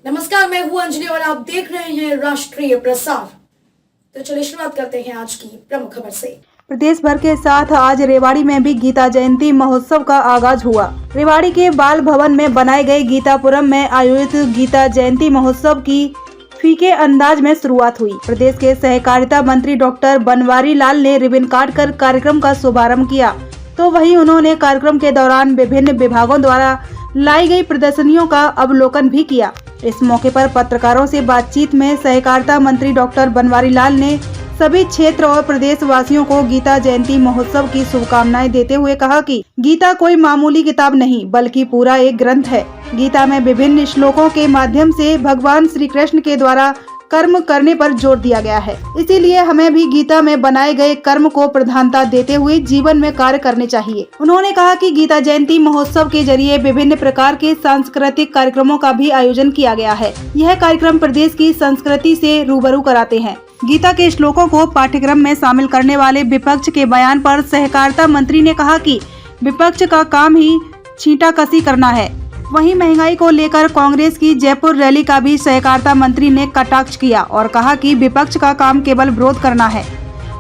नमस्कार, मैं हूं अंजलि और आप देख रहे हैं राष्ट्रीय प्रसार। तो चलिए शुरुआत करते हैं आज की प्रमुख खबर से। प्रदेश भर के साथ आज रेवाड़ी में भी गीता जयंती महोत्सव का आगाज हुआ। रेवाड़ी के बाल भवन में बनाए गए गीतापुरम में आयोजित गीता जयंती महोत्सव की फीके अंदाज में शुरुआत हुई। प्रदेश के सहकारिता मंत्री डॉक्टर बनवारी लाल ने रिबन काट कर कार्यक्रम का शुभारंभ किया, तो वहीं उन्होंने कार्यक्रम के दौरान विभिन्न विभागों द्वारा लाई गई प्रदर्शनियों का अवलोकन भी किया। इस मौके पर पत्रकारों से बातचीत में सहकारिता मंत्री डॉक्टर बनवारी लाल ने सभी क्षेत्र और प्रदेश वासियों को गीता जयंती महोत्सव की शुभकामनाएं देते हुए कहा कि गीता कोई मामूली किताब नहीं बल्कि पूरा एक ग्रंथ है। गीता में विभिन्न श्लोकों के माध्यम से भगवान श्री कृष्ण के द्वारा कर्म करने पर जोर दिया गया है। इसीलिए हमें भी गीता में बनाए गए कर्म को प्रधानता देते हुए जीवन में कार्य करने चाहिए। उन्होंने कहा कि गीता जयंती महोत्सव के जरिए विभिन्न प्रकार के सांस्कृतिक कार्यक्रमों का भी आयोजन किया गया है। यह कार्यक्रम प्रदेश की संस्कृति से रूबरू कराते हैं। गीता के श्लोकों को पाठ्यक्रम में शामिल करने वाले विपक्ष के बयान पर सहकारिता मंत्री ने कहा कि विपक्ष का काम ही छींटाकशी करना है। वहीं महंगाई को लेकर कांग्रेस की जयपुर रैली का भी सहकारिता मंत्री ने कटाक्ष किया और कहा कि विपक्ष का काम केवल विरोध करना है।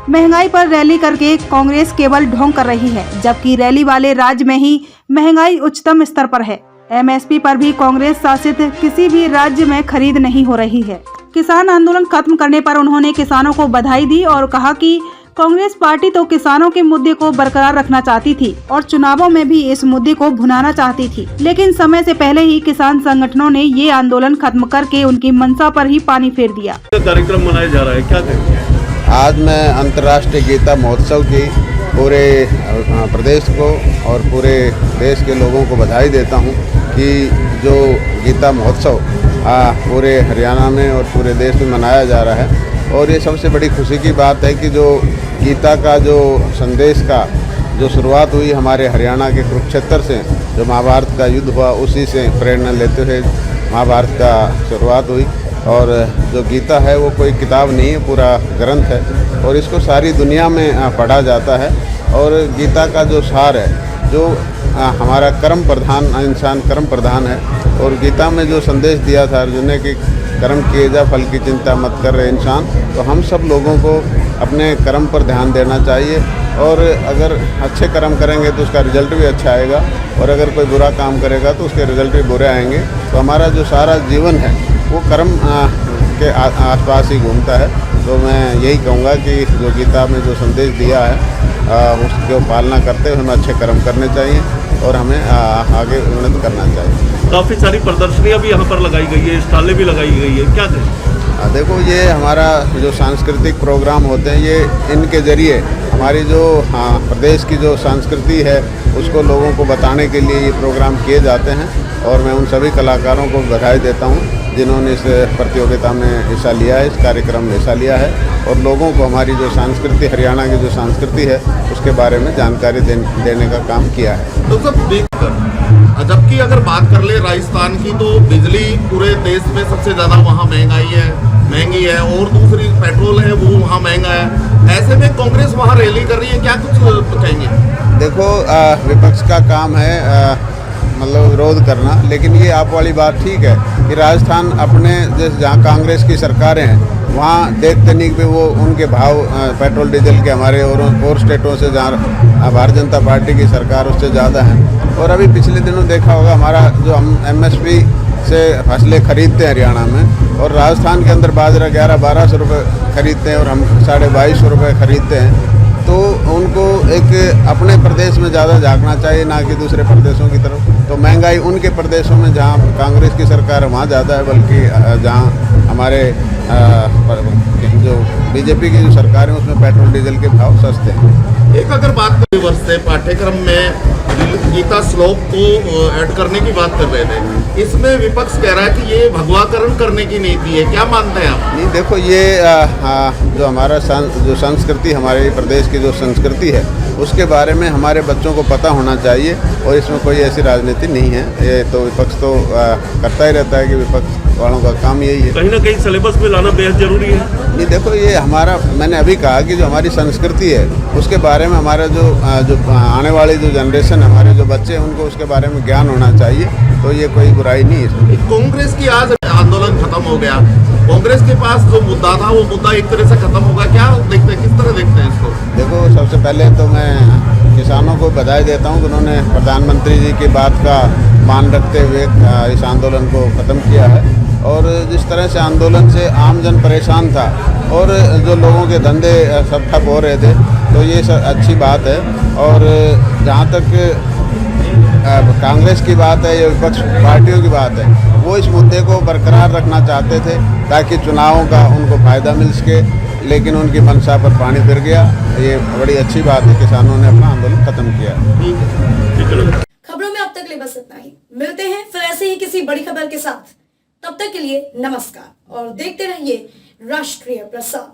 महंगाई पर रैली करके कांग्रेस केवल ढोंग कर रही है, जबकि रैली वाले राज्य में ही महंगाई उच्चतम स्तर पर है। एमएसपी पर भी कांग्रेस शासित किसी भी राज्य में खरीद नहीं हो रही है। किसान आंदोलन खत्म करने पर उन्होंने किसानों को बधाई दी और कहा कि कांग्रेस पार्टी तो किसानों के मुद्दे को बरकरार रखना चाहती थी और चुनावों में भी इस मुद्दे को भुनाना चाहती थी, लेकिन समय से पहले ही किसान संगठनों ने ये आंदोलन खत्म करके उनकी मंशा पर ही पानी फेर दिया। कार्यक्रम मनाया जा रहा है, क्या कहेंगे? आज मैं अंतर्राष्ट्रीय गीता महोत्सव की पूरे प्रदेश को और पूरे देश के लोगों को बधाई देता हूँ कि जो गीता महोत्सव पूरे हरियाणा में और पूरे देश में मनाया जा रहा है। और ये सबसे बड़ी खुशी की बात है कि जो गीता का जो संदेश का जो शुरुआत हुई हमारे हरियाणा के कुरुक्षेत्र से, जो महाभारत का युद्ध हुआ उसी से प्रेरणा लेते हुए महाभारत का शुरुआत हुई। और जो गीता है वो कोई किताब नहीं है, पूरा ग्रंथ है और इसको सारी दुनिया में पढ़ा जाता है। और गीता का जो सार है, जो हमारा कर्म प्रधान इंसान कर्म प्रधान है, और गीता में जो संदेश दिया था अर्जुन ने कि कर्म किए जा फल की चिंता मत कर रहे इंसान, तो हम सब लोगों को अपने कर्म पर ध्यान देना चाहिए। और अगर अच्छे कर्म करेंगे तो उसका रिजल्ट भी अच्छा आएगा, और अगर कोई बुरा काम करेगा तो उसके रिजल्ट भी बुरे आएंगे। तो हमारा जो सारा जीवन है वो कर्म के आसपास ही घूमता है। तो मैं यही कहूँगा कि जो गीता में जो संदेश दिया है उसकी पालना करते हुए हमें अच्छे कर्म करने चाहिए और हमें आगे उन्नत करना चाहिए। काफ़ी सारी प्रदर्शनियाँ भी यहाँ पर लगाई गई है, स्टॉलें भी लगाई गई है, क्या कहें? देखो, ये हमारा जो सांस्कृतिक प्रोग्राम होते हैं, ये इनके ज़रिए हमारी जो प्रदेश की जो संस्कृति है उसको लोगों को बताने के लिए ये प्रोग्राम किए जाते हैं। और मैं उन सभी कलाकारों को बधाई देता हूँ जिन्होंने इस प्रतियोगिता में हिस्सा लिया है, इस कार्यक्रम में हिस्सा लिया है, और लोगों को हमारी जो संस्कृति, हरियाणा की जो संस्कृति है उसके बारे में जानकारी देने का काम किया है। तो सब देखकर, जबकि अगर बात कर ले राजस्थान की, तो बिजली पूरे देश में सबसे ज़्यादा वहाँ महंगी है और दूसरी पेट्रोल है वो वहाँ महंगा है। ऐसे में कांग्रेस वहाँ रैली कर रही है, क्या कुछ कहेंगे? देखो, विपक्ष का काम है मतलब विरोध करना, लेकिन ये आप वाली बात ठीक है कि राजस्थान अपने जहाँ कांग्रेस की सरकारें हैं वहाँ देखते नहीं कि वो उनके भाव पेट्रोल डीजल के हमारे और स्टेटों से जहाँ भारतीय जनता पार्टी की सरकार उससे ज़्यादा है। और अभी पिछले दिनों देखा होगा हमारा जो हम एमएसपी से फसलें खरीदते हैं हरियाणा में, और राजस्थान के अंदर बाजरा 1100-1200 रुपये खरीदते हैं और हम 2250 रुपये खरीदते हैं। तो उनको एक अपने प्रदेश में ज़्यादा झांकना चाहिए, ना कि दूसरे प्रदेशों की तरफ। तो महंगाई उनके प्रदेशों में जहाँ कांग्रेस की सरकार है वहाँ ज़्यादा है, बल्कि जहाँ हमारे जो बीजेपी की जो सरकार है उसमें पेट्रोल डीजल के भाव सस्ते हैं। एक अगर बात करें, वर्ष से पाठ्यक्रम में गीता श्लोक को ऐड करने की बात कर रहे थे, इसमें विपक्ष कह रहा है कि ये भगवाकरण करने की नीति है, क्या मानते हैं आप? नहीं, देखो, ये जो हमारा जो संस्कृति, हमारे प्रदेश की जो संस्कृति है उसके बारे में हमारे बच्चों को पता होना चाहिए, और इसमें कोई ऐसी राजनीति नहीं है। ये तो विपक्ष तो करता ही रहता है कि विपक्ष वालों का काम यही है। कहीं ना कहीं सिलेबस में लाना बेहद जरूरी है। नहीं, देखो, ये हमारा, मैंने अभी कहा कि जो हमारी संस्कृति है उसके बारे में हमारा जो आने वाली जो जनरेशन, हमारे जो बच्चे हैं उनको उसके बारे में ज्ञान होना चाहिए। तो ये कोई बुराई नहीं है इसमें। कांग्रेस की आज आंदोलन खत्म हो गया। कांग्रेस के पास जो मुद्दा था वो मुद्दा एक तरह से खत्म होगा, क्या देखते हैं, किस तरह देखते हैं इसको? देखो, सबसे पहले तो मैं किसानों को बधाई देता हूं कि उन्होंने प्रधानमंत्री जी की बात का मान रखते हुए इस आंदोलन को ख़त्म किया है। और जिस तरह से आंदोलन से आम जन परेशान था और जो लोगों के धंधे सब ठप हो रहे थे, तो ये सब अच्छी बात है। और जहाँ तक कांग्रेस की बात है या विपक्ष पार्टियों की बात है, वो इस मुद्दे को बरकरार रखना चाहते थे ताकि चुनावों का उनको फ़ायदा मिल सके, लेकिन उनकी मंशा पर पानी फिर गया। ये बड़ी अच्छी बात है, किसानों ने अपना आंदोलन खत्म किया। खबरों में अब तक ले बस इतना ही। मिलते हैं फिर ऐसे ही किसी बड़ी खबर के साथ। तब तक के लिए नमस्कार और देखते रहिए राष्ट्रीय प्रसार।